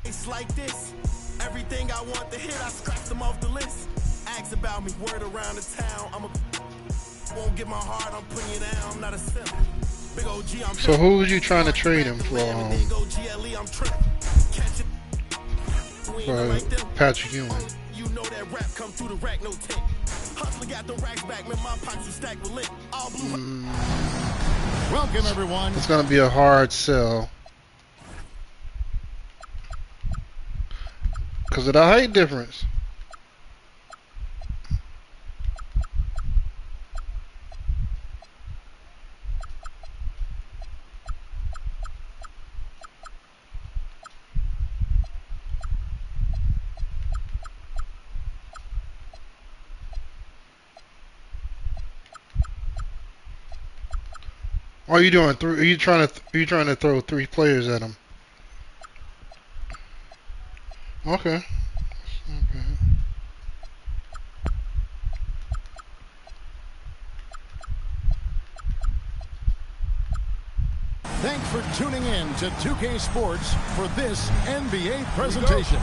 It's like this. Everything I want to hit, I scratched them off the list. Ask about me, word around the town. Won't get my heart, I'm putting you down. I'm not a simp. Big OG, I'm so who was you trying to trade him for? Patrick Ewing. You know that rap come through the rack, no tape. Hustler got the racks back, man, my pockets stacked with lit. All blue. Welcome, everyone. It's gonna be a hard sell because of the height difference. Are you doing? Are you trying to throw 3 players at him? Okay. Thanks for tuning in to 2K Sports for this NBA presentation.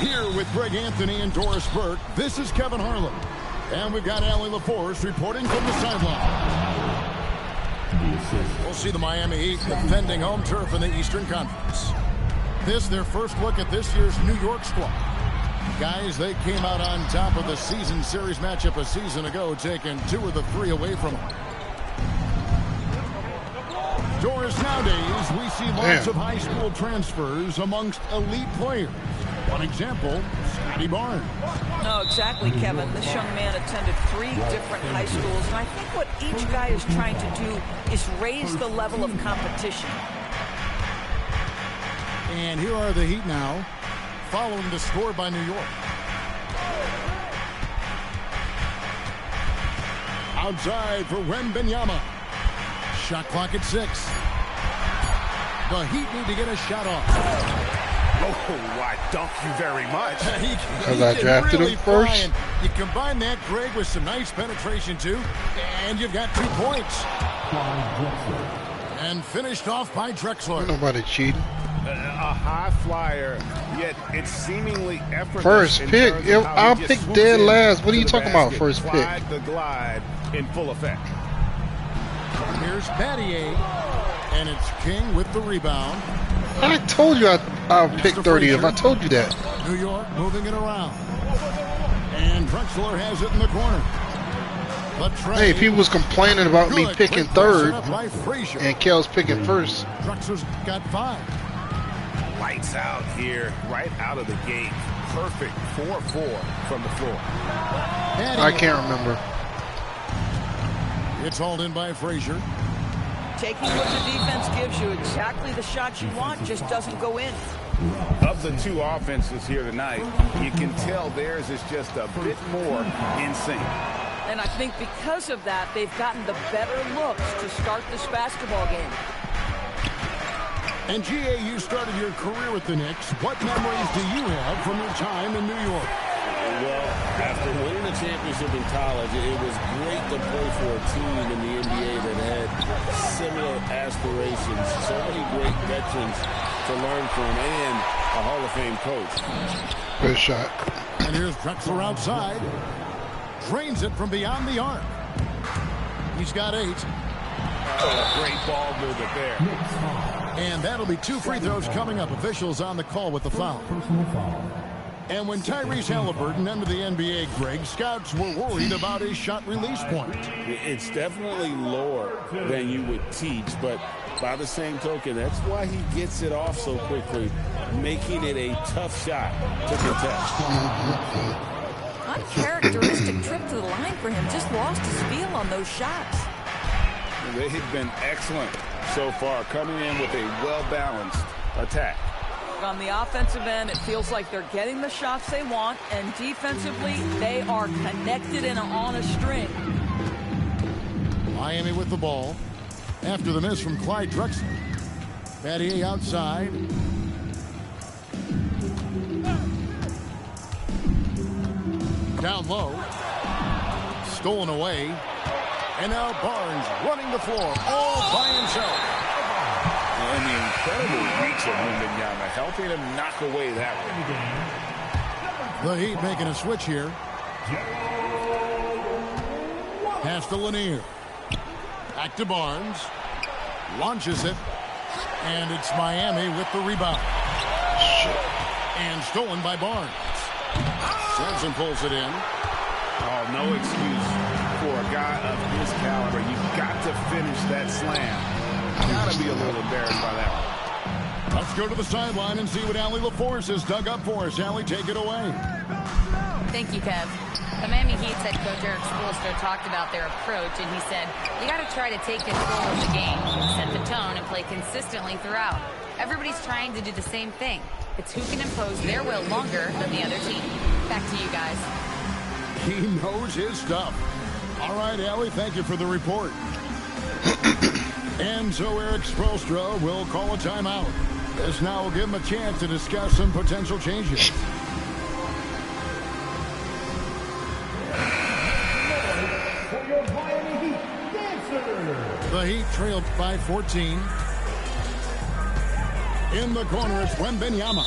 Here with Greg Anthony and Doris Burke, this is Kevin Harlan. And we've got Allie LaForce reporting from the sideline. We'll see the Miami Heat defending home turf in the Eastern Conference. This their first look at this year's New York squad. Guys, they came out on top of the season series matchup a season ago, taking 2 of the 3 away from them. Doris, nowadays, we see lots of high school transfers amongst elite players. One example, Scotty Barnes. No, exactly, Kevin. This young man attended 3 different high schools, and I think what each guy is trying to do is raise the level of competition. And here are the Heat now, following the score by New York. Outside for Wembanyama. Shot clock at 6. The Heat need to get a shot off. Oh, I dunk you very much. Because I drafted him first. You combine that, Greg, with some nice penetration, too, and you've got 2 points. And finished off by Drexler. Nobody cheating. A high flyer, yet it's seemingly effortless. First pick. I'll pick dead last. What are you talking about, first pick? The glide in full effect. Here's Battier, and it's King with the rebound. I told you I'll pick 30th. I told you that. New York moving it around. And Drexler has it in the corner. Hey, if he was complaining about me picking 3rd and Kel's picking 1st. Drexler's got 5. Lights out here, right out of the gate. Perfect 4-4 from the floor. I can't remember. It's hauled in by Frazier. Taking what the defense gives you, exactly the shot you want, just doesn't go in. Of the 2 offenses here tonight, you can tell theirs is just a bit more in sync. And I think because of that, they've gotten the better looks to start this basketball game. And G.A., you started your career with the Knicks. What memories do you have from your time in New York? Well, after winning the championship in college, it was great to play for a team in the NBA that had similar aspirations. So many great veterans to learn from, and a Hall of Fame coach. Good shot. And here's Drexler outside. Drains it from beyond the arc. He's got 8. Great ball movement there. And that'll be 2 free throws coming up. Officials on the call with the foul. And when Tyrese Halliburton entered the NBA, Greg, scouts were worried about his shot release point. It's definitely lower than you would teach, but by the same token, that's why he gets it off so quickly, making it a tough shot to contest. Uncharacteristic trip to the line for him. Just lost his feel on those shots. They have been excellent so far, coming in with a well-balanced attack. On the offensive end, it feels like they're getting the shots they want, and defensively, they are connected and on a string. Miami with the ball after the miss from Clyde Drexler. Battier outside. Down low. Stolen away. And now Barnes running the floor all by himself. And the incredible reach of Wembanyama, helping him knock away that one. The Heat making a switch here. Pass to Lanier. Back to Barnes. Launches it. And it's Miami with the rebound. And stolen by Barnes. Sampson pulls it in. Oh, no excuse for a guy of his caliber. You've got to finish that slam. Got to be a little embarrassed by that one. Let's go to the sideline and see what Allie LaForce has dug up for us. Allie, take it away. Thank you, Kev. The Miami Heat's head coach Eric Spoelstra talked about their approach, and he said, you got to try to take control of the game, set the tone, and play consistently throughout. Everybody's trying to do the same thing. It's who can impose their will longer than the other team. Back to you guys. He knows his stuff. All right, Allie, thank you for the report. And so Eric Spoelstra will call a timeout. This now will give him a chance to discuss some potential changes. The Heat trailed by 14. In the corner, it's Wembanyama.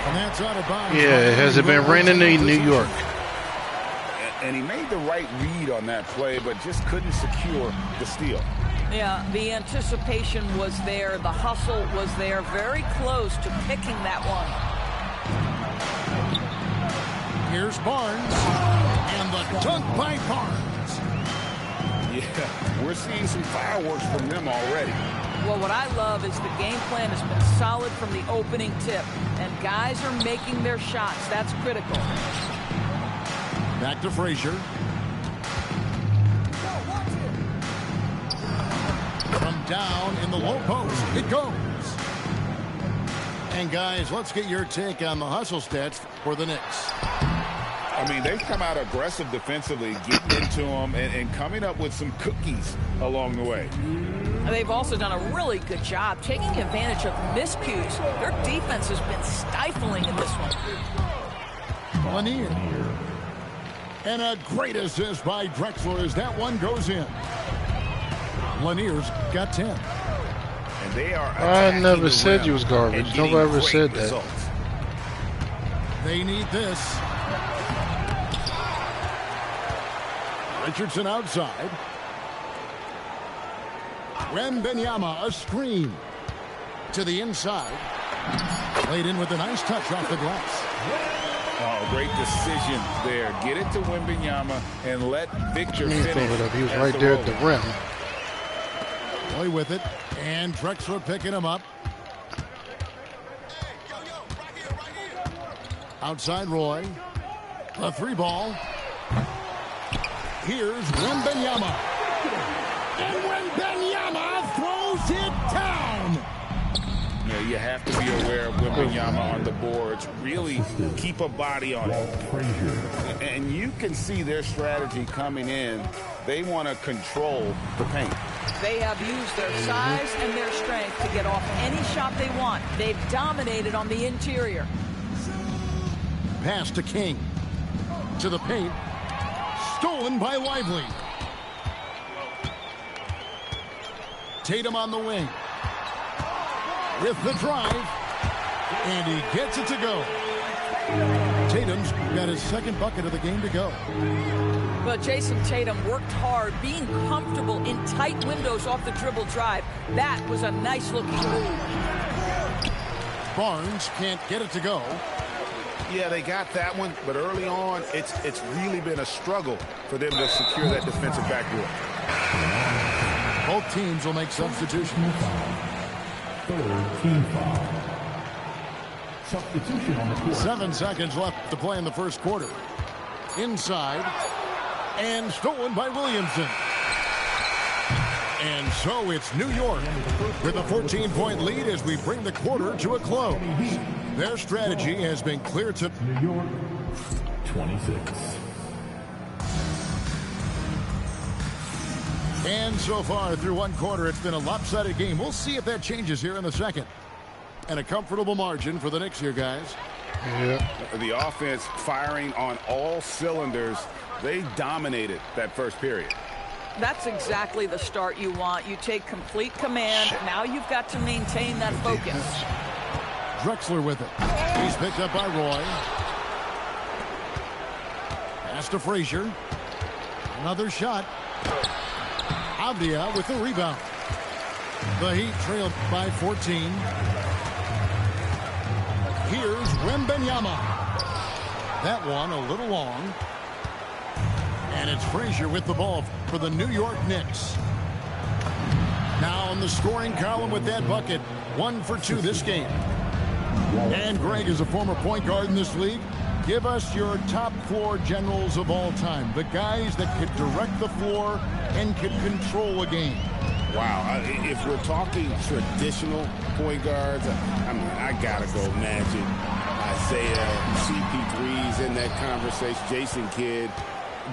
And that's out of bounds. Yeah, has it been raining in New York? And he made the right read on that play, but just couldn't secure the steal. Yeah, the anticipation was there. The hustle was there. Very close to picking that one. Here's Barnes. And the dunk by Barnes. Yeah, we're seeing some fireworks from them already. Well, what I love is the game plan has been solid from the opening tip. And guys are making their shots. That's critical. Back to Frazier. From down in the low post, it goes. And guys, let's get your take on the hustle stats for the Knicks. I mean, they've come out aggressive defensively, getting into them and coming up with some cookies along the way. They've also done a really good job taking advantage of miscues. Their defense has been stifling in this one. Lanier. And a great assist by Drexler as that one goes in. Lanier's got 10. And they are I never said you was garbage. Nobody ever said that. Results. They need this. Richardson outside. Wembanyama, a screen. To the inside. Played in with a nice touch off the glass. Oh, great decision there. Get it to Wembanyama and let Victor finish. He was right there at the rim. Play with it. And Drexler picking him up. Outside Roy. A three ball. Here's Wembanyama. And Wembanyama throws it down. Yeah, you have to be aware of Wembanyama on the boards. Really keep a body on it. And you can see their strategy coming in. They want to control the paint. They have used their size and their strength to get off any shot they want. They've dominated on the interior. Pass to King. To the paint. Stolen by Lively. Tatum on the wing. With the drive. And he gets it to go. Tatum's got his second bucket of the game to go. But Jason Tatum worked hard, being comfortable in tight windows off the dribble drive. That was a nice-looking move. Barnes can't get it to go. Yeah, they got that one, but early on, it's really been a struggle for them to secure that defensive backboard. Both teams will make substitutions. Third team foul. Substitution on the court. 7 seconds left to play in the first quarter. Inside. And stolen by Williamson. And so it's New York with a 14-point lead as we bring the quarter to a close. Their strategy has been clear to New York 26. And so far through one quarter, it's been a lopsided game. We'll see if that changes here in the second. And a comfortable margin for the Knicks here, guys. Yeah. The offense firing on all cylinders. They dominated that first period. That's exactly the start you want. You take complete command. Now you've got to maintain that focus. Drexler with it. He's picked up by Roy. Pass to Frazier. Another shot. Avdia with the rebound. The Heat trailed by 14. Here's Wembanyama. That one a little long. And it's Frazier with the ball for the New York Knicks. Now in the scoring column with that bucket. 1 for 2 this game. And Greg is a former point guard in this league. Give us your top floor generals of all time. The guys that could direct the floor and could control a game. Wow. If we're talking traditional point guards, I mean, I got to go Magic, Isaiah, CP3's in that conversation, Jason Kidd.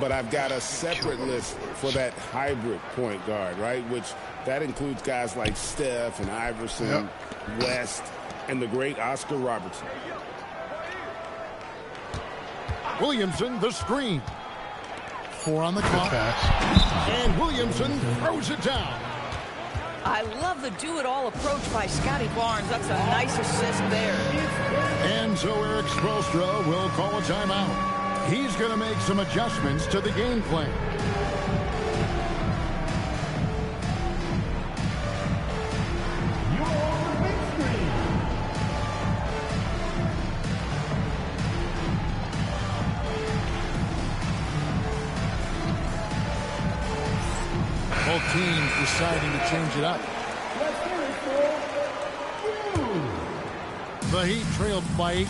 But I've got a separate list for that hybrid point guard, right? Which that includes guys like Steph and Iverson, West, and the great Oscar Robertson. Williamson, the screen. 4 on the clock. And Williamson throws it down. I love the do-it-all approach by Scotty Barnes. That's a nice assist there. And so Eric Spoelstra will call a timeout. He's going to make some adjustments to the game plan. Both teams deciding to change it up. The Heat trailed by 18.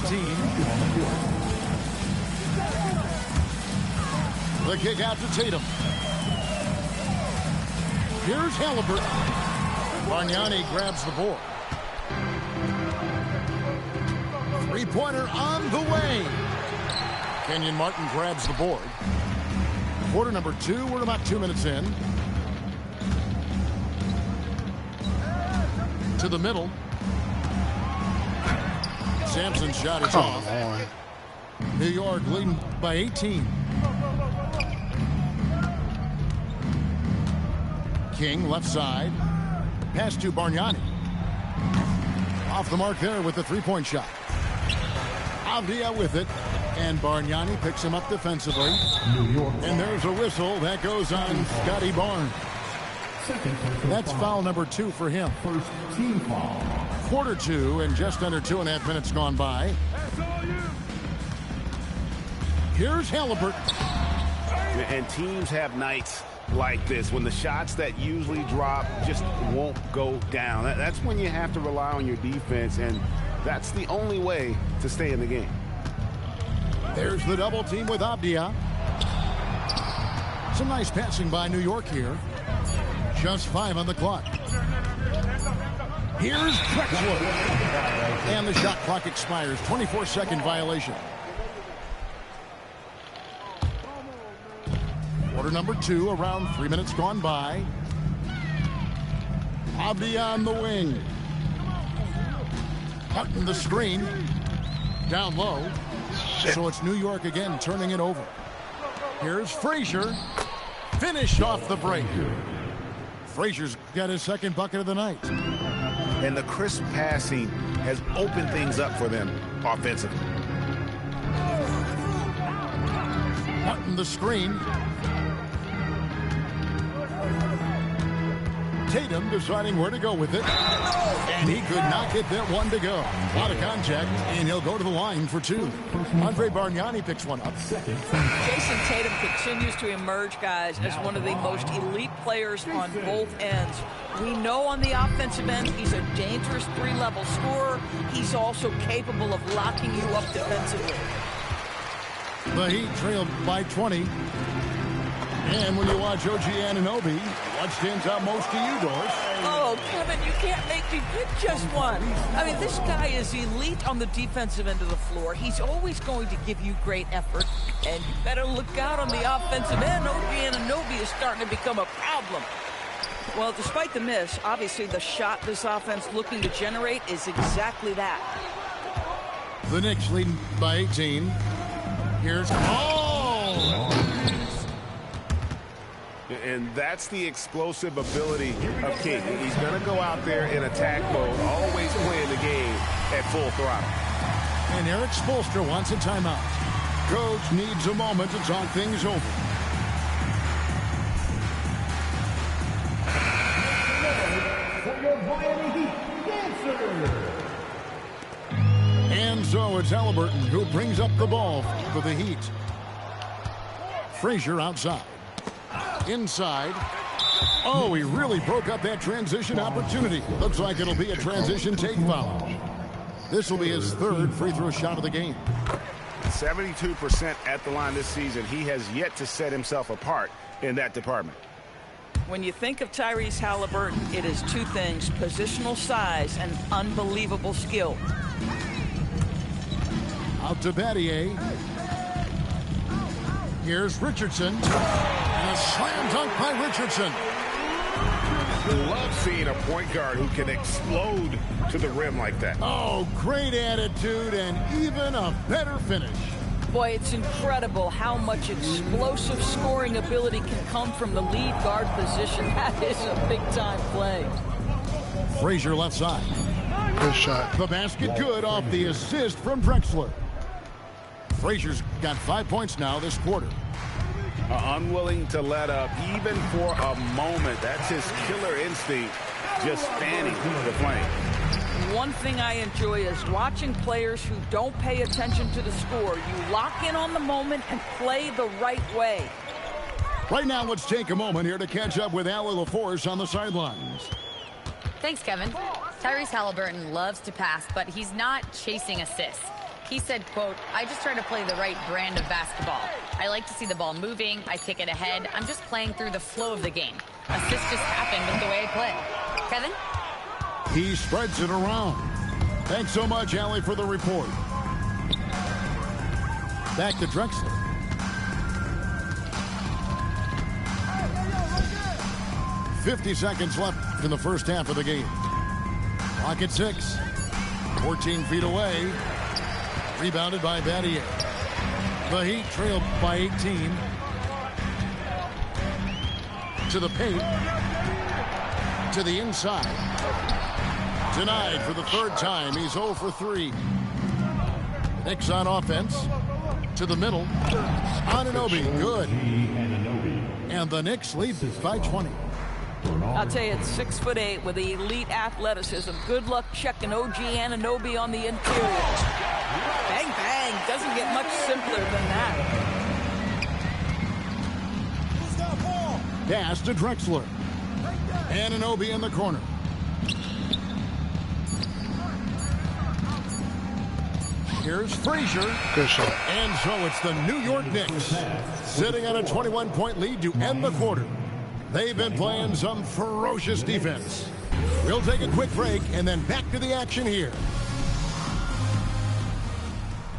The kick out to Tatum. Here's Halliburton. Bargnani grabs the board. Three-pointer on the way. Kenyon Martin grabs the board. Quarter number 2. We're about 2 minutes in. To the middle. Sampson's shot is off. New York leading by 18. King left side. Pass to Bargnani. Off the mark there with the three-point shot. Avdia with it. And Bargnani picks him up defensively. And there's a whistle. That goes on Scotty Barnes. That's foul number 2 for him. First team foul. Quarter 2 and just under 2.5 minutes gone by. Here's Halliburton. And teams have nights like this when the shots that usually drop just won't go down. That's when you have to rely on your defense, and that's the only way to stay in the game. There's the double team with Avdia. Some nice passing by New York here. Just 5 on the clock. Here's Drexler. And the shot clock expires. 24-second violation. Quarter number 2, around 3 minutes gone by. Avdia on the wing. Martin the screen. Down low. So it's New York again turning it over. Here's Frazier. Finished off the break. Frazier's got his second bucket of the night. And the crisp passing has opened things up for them offensively. Martin the screen. Tatum deciding where to go with it. And he could not get that one to go. A lot of contact, and he'll go to the line for 2. Andre Bargnani picks one up. Jason Tatum continues to emerge, guys, as one of the most elite players on both ends. We know on the offensive end, he's a dangerous 3-level scorer. He's also capable of locking you up defensively. The Heat trailed by 20. And when you watch OG Anunoby, what stands out most to you, Doris? Oh, Kevin, you can't make me pick just one. I mean, this guy is elite on the defensive end of the floor. He's always going to give you great effort. And you better look out on the offensive end. OG Anunoby is starting to become a problem. Well, despite the miss, obviously the shot this offense looking to generate is exactly that. The Knicks leading by 18. Here's And that's the explosive ability of King. He's going to go out there in attack mode, always playing the game at full throttle. And Eric Spoelstra wants a timeout. Coach needs a moment to talk things over. And so it's Halliburton who brings up the ball for the Heat. Frazier outside. Inside. Oh, he really broke up that transition opportunity. Looks like it'll be a transition take foul. This will be his third free throw shot of the game. 72% at the line this season. He has yet to set himself apart in that department. When you think of Tyrese Halliburton, it is two things: positional size and unbelievable skill. Out to Battier. Here's Richardson. And a slam dunk by Richardson. Love seeing a point guard who can explode to the rim like that. Oh, great attitude and even a better finish. Boy, it's incredible how much explosive scoring ability can come from the lead guard position. That is a big-time play. Frazier left side. Good shot. The basket good off the assist from Drexler. Frazier's got 5 points now this quarter. Unwilling to let up even for a moment. That's his killer instinct, just fanning the flame. One thing I enjoy is watching players who don't pay attention to the score. You lock in on the moment and play the right way. Right now, let's take a moment here to catch up with Allie LaForce on the sidelines. Thanks, Kevin. Tyrese Halliburton loves to pass, but he's not chasing assists. He said, quote, "I just try to play the right brand of basketball. I like to see the ball moving. I kick it ahead. I'm just playing through the flow of the game. Assists just happen with the way I play." Kevin? He spreads it around. Thanks so much, Allie, for the report. Back to Drexler. "50 seconds left in the first half of the game. Clock at 6. 14 feet away. Rebounded by Battier. The Heat trailed by 18. To the paint. To the inside. Denied for the third time. He's 0 for 3. Knicks on offense. To the middle. Anunoby, good. And the Knicks lead by 20. I'll tell you, it's 6'8" with elite athleticism. Good luck checking OG Anunoby on the interior. Bang, bang. Doesn't get much simpler than that. Pass to Drexler. Anunoby in the corner. Here's Frazier. Good shot. And so it's the New York Knicks sitting on a 21-point lead to end the quarter. They've been playing some ferocious defense. We'll take a quick break and then back to the action here.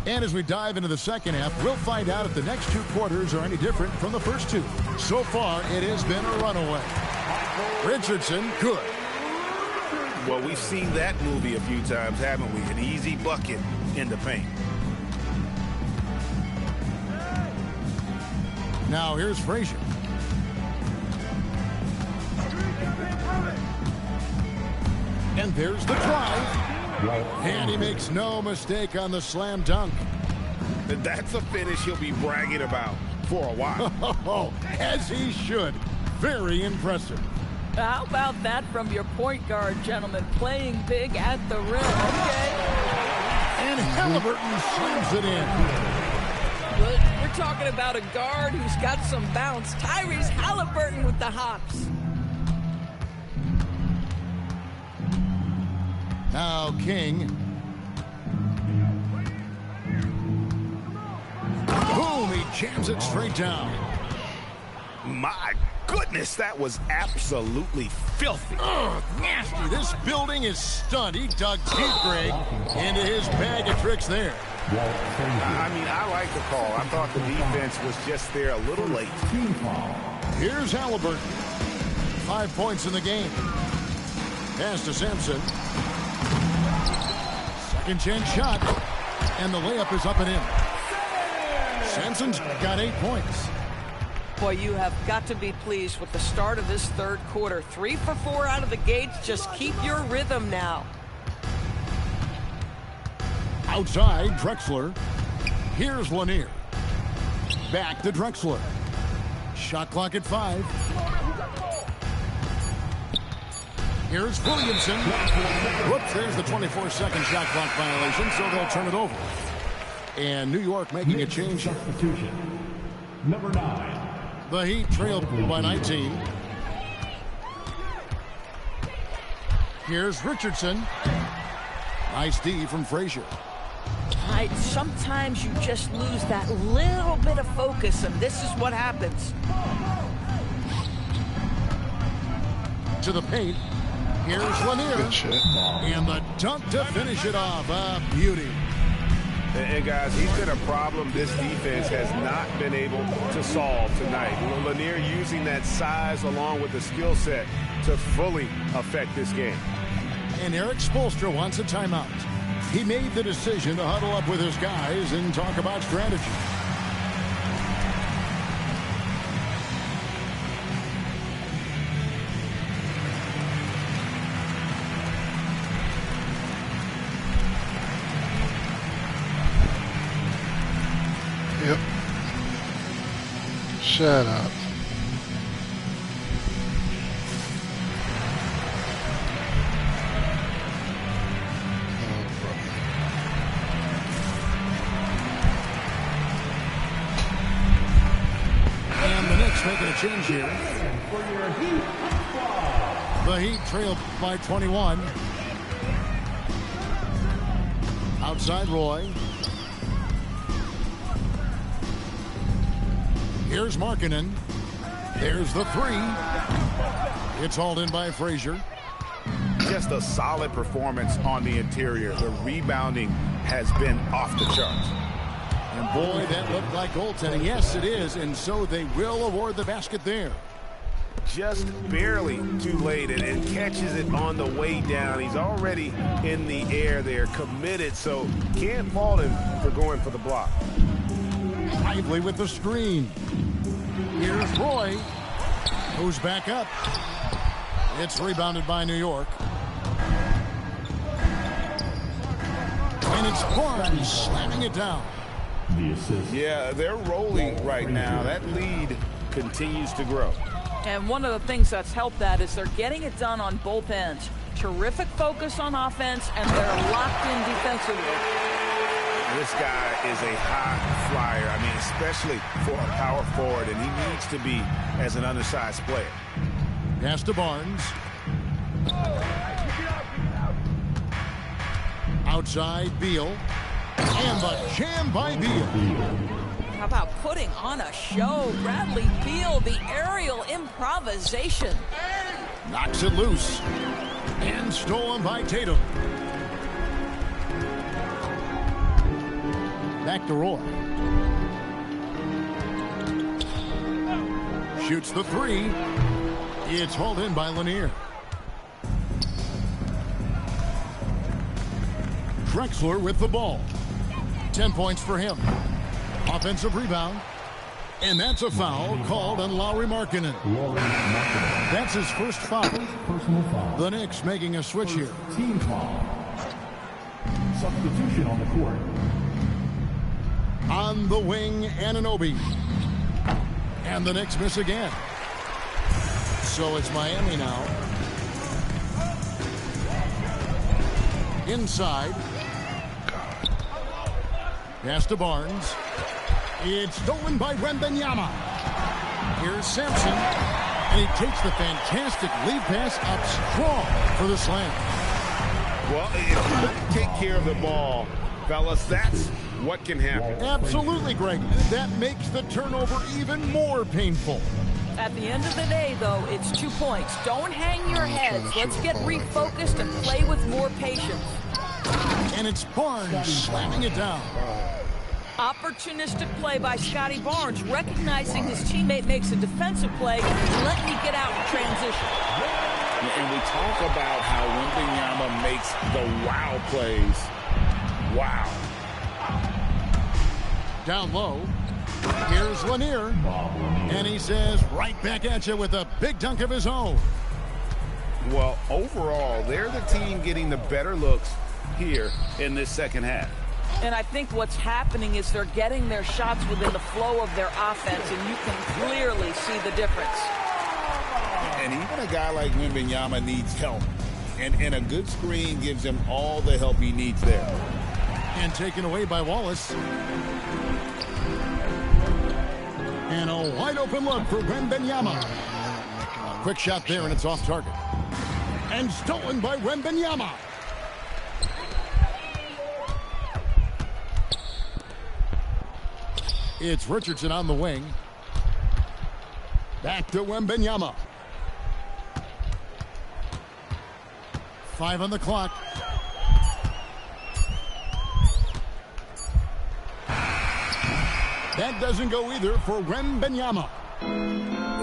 And as we dive into the second half, we'll find out if the next two quarters are any different from the first two. So far, it has been a runaway. Richardson, good. Well, we've seen that movie a few times, haven't we? An easy bucket in the paint. Now here's Frazier. And there's the drive. And he makes no mistake on the slam dunk. That's a finish he'll be bragging about for a while. As he should. Very impressive. How about that from your point guard, gentlemen? Playing big at the rim. Okay. And Halliburton slams it in. But we're talking about a guard who's got some bounce. Tyrese Halliburton with the hops. Now King. Boom, he jams it straight down. My goodness, that was absolutely filthy. Ugh, nasty. This building is stunned. He dug deep, Greg, into his bag of tricks there. I mean, I like the call. I thought the defense was just there a little late. Here's Halliburton. 5 points in the game. Pass to Sampson. Second chance shot. And the layup is up and in. Sampson's got 8 points. Boy, you have got to be pleased with the start of this third quarter. 3 for 4 out of the gates. Just keep your rhythm now. Outside, Drexler. Here's Lanier. Back to Drexler. Shot clock at 5. Here's Williamson. Whoops, there's the 24-second shot clock violation, so they'll turn it over. And New York making a change. Substitution. Number 9. The Heat trailed by 19. Here's Richardson. Nice D from Frazier. Sometimes you just lose that little bit of focus, and this is what happens. To the paint. Here's Lanier. Good shit. And the dunk to finish it off. A beauty. And guys, he's been a problem this defense has not been able to solve tonight. Lanier using that size along with the skill set to fully affect this game. And Eric Spoelstra wants a timeout. He made the decision to huddle up with his guys and talk about strategy. Yep. Shut up. And the Knicks making a change here. The Heat trailed by 21. Outside Roy. Here's Markkanen. There's the 3. It's hauled in by Frazier. Just a solid performance on the interior. The rebounding has been off the charts. And boy, that looked like goaltending. Yes, it is. And so they will award the basket there. Just barely too late and catches it on the way down. He's already in the air there, committed, so can't fault him for going for the block. Lively with the screen. Here's Roy, who's back up. It's rebounded by New York. And it's Barnes slamming it down. The assist. Yeah, they're rolling right now. That lead continues to grow. And one of the things that's helped that is they're getting it done on both ends. Terrific focus on offense, and they're locked in defensively. This guy is a high flyer. I mean, especially for a power forward, and he needs to be as an undersized player. Pass to Barnes. Outside Beal. And the jam by Beal. How about putting on a show? Bradley Beal, the aerial improvisation. Knocks it loose. And stolen by Tatum. Back to Roy. Shoots the 3. It's hauled in by Lanier. Drexler with the ball. 10 points for him. Offensive rebound. And that's a foul called on Lauri Markkanen. That's his first foul. Personal foul. The Knicks making a switch here. Team foul. Substitution on the court. On the wing, Anunoby. And the Knicks miss again. So it's Miami now. Inside. Pass to Barnes. It's stolen by Wembanyama. Here's Sampson. And he takes the fantastic lead pass up strong for the slam. Well, if you don't take care of the ball, fellas, that's what can happen. Absolutely, Greg. That makes the turnover even more painful. At the end of the day, though, it's 2 points. Don't hang your heads. Let's get refocused and play with more patience. And it's Barnes slamming it down. Opportunistic play by Scotty Barnes, recognizing his teammate makes a defensive play. Let me get out in transition. And we talk about how Wembanyama makes the wow plays. Wow. Down low. Here's Lanier. And he says right back at you with a big dunk of his own. Well, overall, they're the team getting the better looks here in this second half. And I think what's happening is they're getting their shots within the flow of their offense, and you can clearly see the difference. And even a guy like Wembanyama needs help. And a good screen gives him all the help he needs there. And taken away by Wallace. And a wide open look for Wembanyama. Quick shot there, and it's off target. And stolen by Wembanyama. It's Richardson on the wing. Back to Wembanyama. 5 on the clock. That doesn't go either for Wembanyama.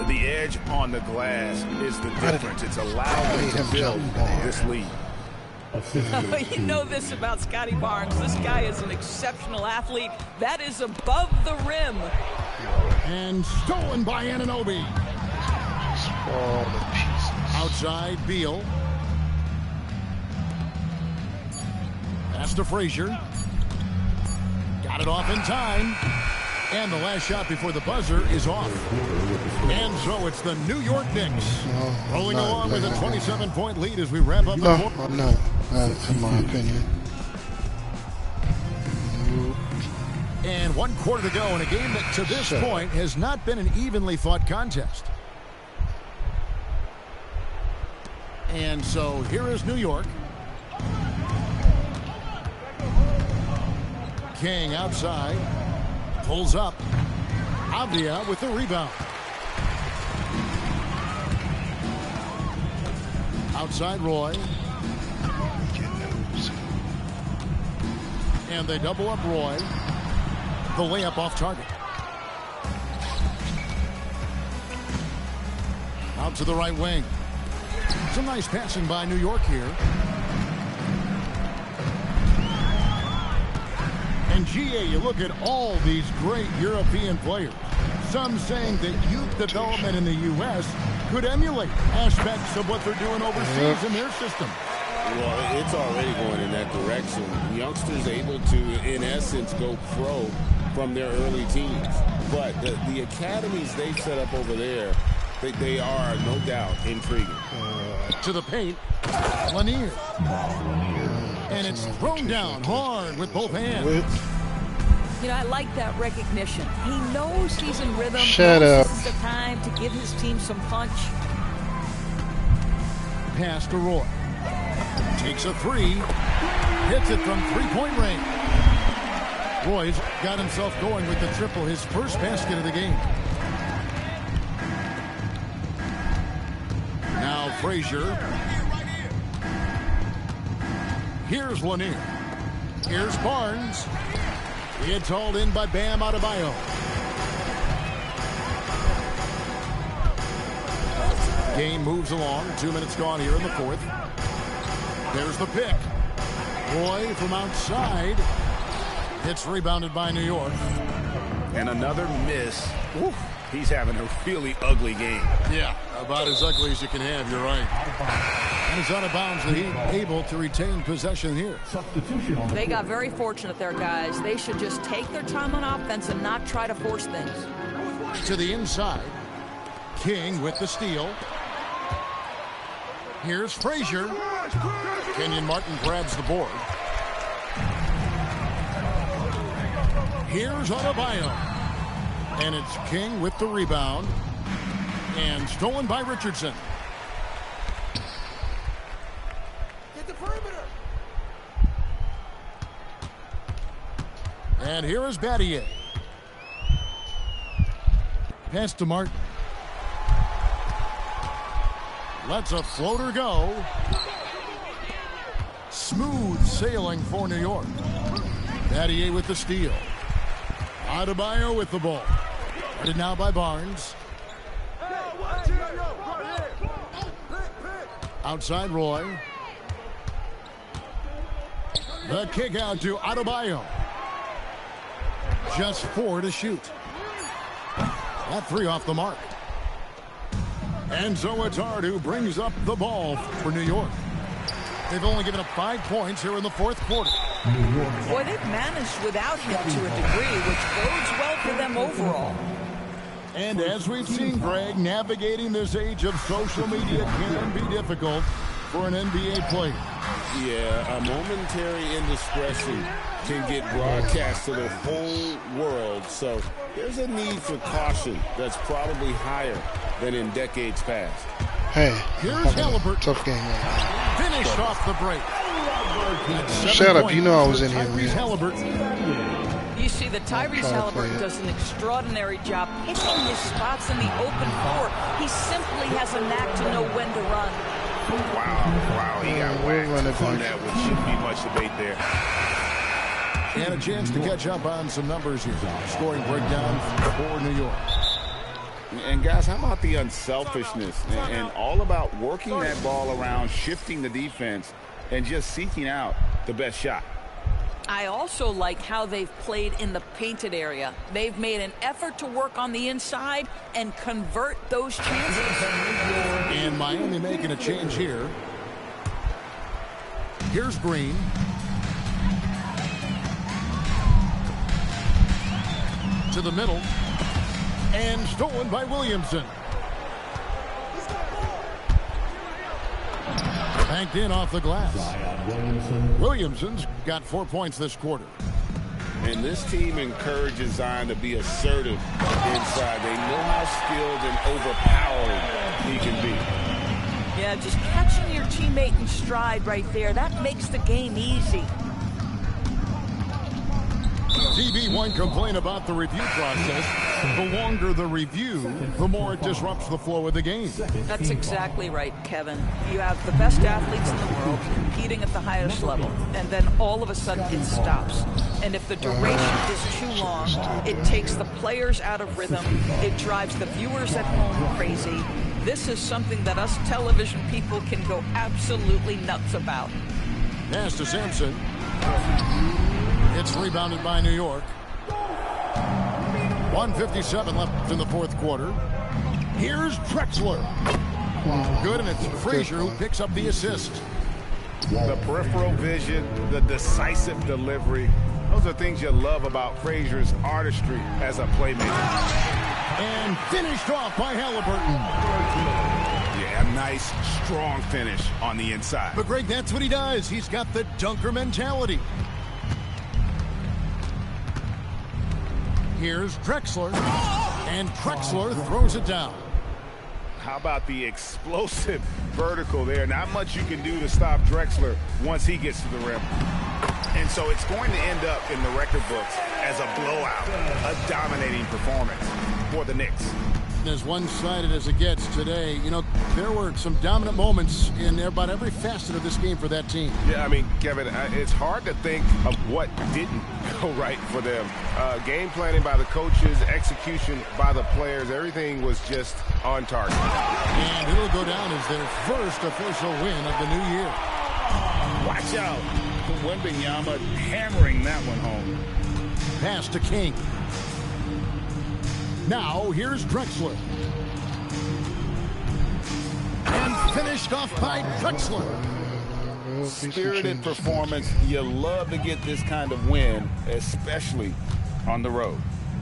The edge on the glass is the difference. It's allowed them to build this lead. You know this about Scotty Barnes. This guy is an exceptional athlete. That is above the rim. And stolen by Anunoby. Outside, Beal. Pass to Frazier. Got it off in time. And the last shot before the buzzer is off. And so it's the New York Knicks rolling along with a 27-point lead as we wrap up the fourth. No, that's in my opinion. And 1 quarter to go in a game that to this point has not been an evenly fought contest. And so here is New York. King outside. Pulls up. Avdia with the rebound. Outside Roy. And they double up Roy. The layup off target. Out to the right wing. Some nice passing by New York here. And GA, you look at all these great European players. Some saying that youth development in the U.S. could emulate aspects of what they're doing overseas in their system. Well, it's already going in that direction. Youngsters able to, in essence, go pro from their early teens. But the academies they've set up over there, they are, no doubt, intriguing. To the paint, Lanier. And it's thrown down hard with both hands. You know, I like that recognition. He knows he's in rhythm. Shut up. This is the time to give his team some punch. Pass to Roy. Takes a three. Hits it from three-point range. Roy's got himself going with the triple, his first basket of the game. Now Frazier. Here's Lanier. Here's Barnes. It's hauled in by Bam Adebayo. Game moves along. 2 minutes gone here in the fourth. There's the pick. Roy from outside. It's rebounded by New York. And another miss. Oof. He's having a really ugly game. Yeah, about as ugly as you can have, you're right. And he's out of bounds, and he's able to retain possession here. They got very fortunate there, guys. They should just take their time on offense and not try to force things. To the inside. King with the steal. Here's Frazier. Kenyon Martin grabs the board. Here's Adebayo. And it's King with the rebound. And stolen by Richardson. Get the perimeter. And here is Battier. Pass to Martin. Lets a floater go. Smooth sailing for New York. Battier with the steal. Adebayo with the ball. Guarded now by Barnes. Outside Roy. The kick out to Adebayo. Just 4 to shoot. That 3 off the mark. And so it's Hart who brings up the ball for New York. They've only given up 5 points here in the fourth quarter. Boy, they've managed without him to a degree, which bodes well for them overall. And as we've seen, Greg, navigating this age of social media can be difficult for an NBA player. Yeah, a momentary indiscretion can get broadcast to the whole world. So there's a need for caution that's probably higher than in decades past. Hey, here's Halliburton. Tough game. Finished off the break. Shut up, you know I was in here, man. Halliburton. You see that Tyrese Halliburton does an extraordinary job hitting his spots in the open floor. He simply has a knack to know when to run. Wow, he got whacked on that, which shouldn't be much debate there. And a chance to catch up on some numbers here. Scoring breakdown for New York. And guys, how about the unselfishness and all about working that ball around, shifting the defense, and just seeking out the best shot? I also like how they've played in the painted area. They've made an effort to work on the inside and convert those chances. And Miami making a change here. Here's Green. To the middle. And stolen by Williamson. Banked in off the glass. Williamson's got 4 points this quarter. And this team encourages Zion to be assertive inside. They know how skilled and overpowering he can be. Yeah, just catching your teammate in stride right there, that makes the game easy. TB won't complain about the review process. The longer the review, the more it disrupts the flow of the game. That's exactly right, Kevin. You have the best athletes in the world competing at the highest level, and then all of a sudden it stops. And if the duration is too long, it takes the players out of rhythm. It drives the viewers at home crazy. This is something that us television people can go absolutely nuts about. Pass to Sampson. It's rebounded by New York. 1:57 left in the fourth quarter. Here's Drexler. Good, and it's Frazier who picks up the assist. The peripheral vision, the decisive delivery, those are things you love about Frazier's artistry as a playmaker. And finished off by Halliburton. Yeah, nice, strong finish on the inside. But Greg, that's what he does. He's got the dunker mentality. Here's Drexler, and Drexler throws it down. How about the explosive vertical there? Not much you can do to stop Drexler once he gets to the rim. And so it's going to end up in the record books as a blowout, a dominating performance for the Knicks. As one-sided as it gets today, you know, there were some dominant moments in about every facet of this game for that team. Yeah, I mean, Kevin, it's hard to think of what didn't go right for them. Game planning by the coaches, execution by the players, everything was just on target. And it'll go down as their first official win of the new year. Watch out. Wembanyama hammering that one home. Pass to King. Now, here's Drexler. And finished off by Drexler. Spirited performance. You love to get this kind of win, especially on the road.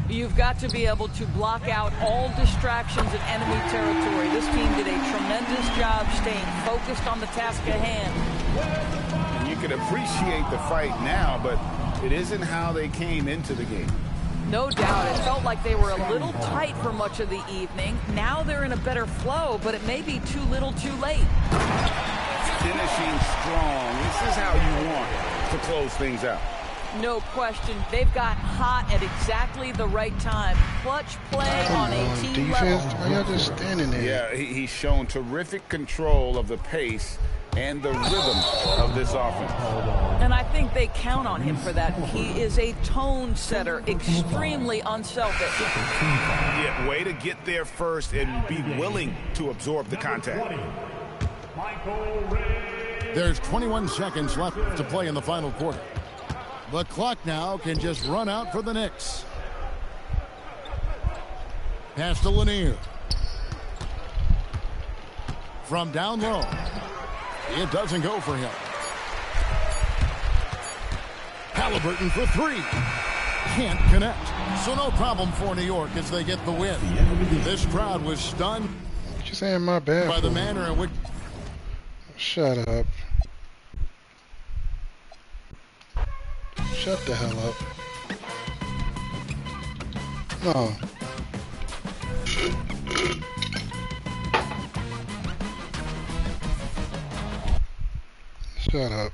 You've got to be able to block out all distractions in enemy territory. This team did a tremendous job staying focused on the task at hand. And you can appreciate the fight now, but it isn't how they came into the game. No doubt. It felt like they were a little tight for much of the evening. Now they're in a better flow, but it may be too little too late. Finishing strong. This is how you want to close things out. No question. They've got hot at exactly the right time. Clutch play on a team level. Why y'all just standing there? Yeah, he's shown terrific control of the pace and the rhythm of this offense. And I think they count on him for that. He is a tone setter, extremely unselfish. Yeah, way to get there first and be willing to absorb the contact. There's 21 seconds left to play in the final quarter. The clock now can just run out for the Knicks. Pass to Lanier. From down low. It doesn't go for him. Halliburton for three. Can't connect. So no problem for New York as they get the win. This crowd was stunned. What you saying my bad by the manner in which... Shut up. Shut the hell up. No. Shut up.